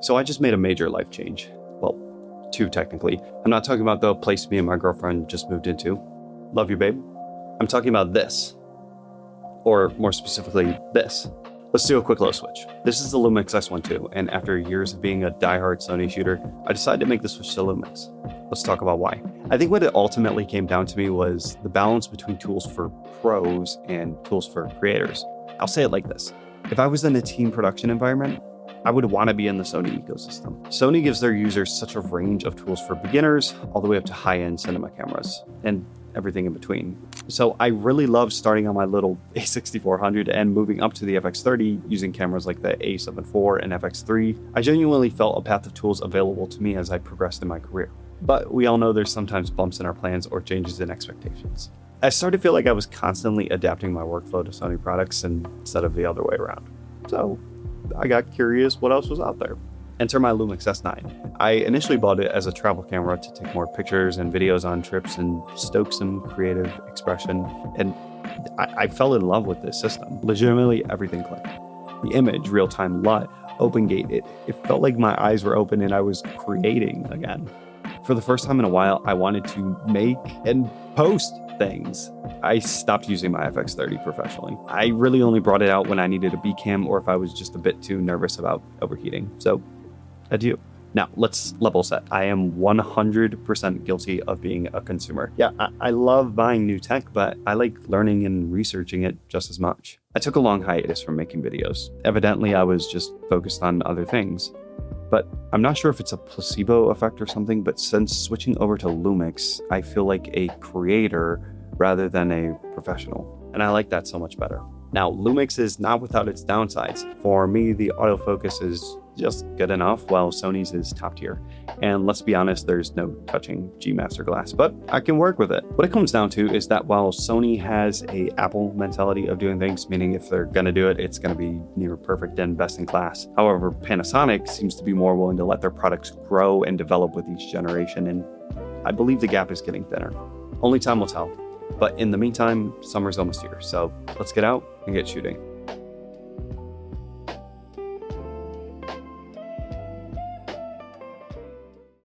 So I just made a major life change. Well, two technically. I'm not talking about the place me and my girlfriend just moved into. Love you, babe. I'm talking about this. Or more specifically, this. Let's do a quick low switch. This is the Lumix S1ii, and after years of being a diehard Sony shooter, I decided to make the switch to Lumix. Let's talk about why. I think what it ultimately came down to me was the balance between tools for pros and tools for creators. I'll say it like this. If I was in a team production environment, I would want to be in the Sony ecosystem. Sony gives their users such a range of tools for beginners, all the way up to high-end cinema cameras, and everything in between. So I really love starting on my little A6400 and moving up to the FX30 using cameras like the A7 IV and FX3. I genuinely felt a path of tools available to me as I progressed in my career. But we all know there's sometimes bumps in our plans or changes in expectations. I started to feel like I was constantly adapting my workflow to Sony products instead of the other way around. So I got curious what else was out there. Enter my Lumix S9. I initially bought it as a travel camera to take more pictures and videos on trips and stoke some creative expression. And I fell in love with this system. Legitimately, everything clicked. The image, real-time LUT, OpenGate, it felt like my eyes were open and I was creating again. For the first time in a while, I wanted to make and post things. I stopped using my FX30 professionally. I really only brought it out when I needed a B cam or if I was just a bit too nervous about overheating. So, adieu. Now, let's level set. I am 100% guilty of being a consumer. Yeah, I love buying new tech, but I like learning and researching it just as much. I took a long hiatus from making videos. Evidently, I was just focused on other things. But I'm not sure if it's a placebo effect or something, but since switching over to Lumix, I feel like a creator rather than a professional. And I like that so much better. Now, Lumix is not without its downsides. For me, the autofocus is just good enough, while Sony's is top tier. And let's be honest, there's no touching G Master Glass, but I can work with it. What it comes down to is that while Sony has a Apple mentality of doing things, meaning if they're gonna do it, it's gonna be near perfect and best in class. However, Panasonic seems to be more willing to let their products grow and develop with each generation, and I believe the gap is getting thinner. Only time will tell. But in the meantime, summer's almost here, so let's get out and get shooting.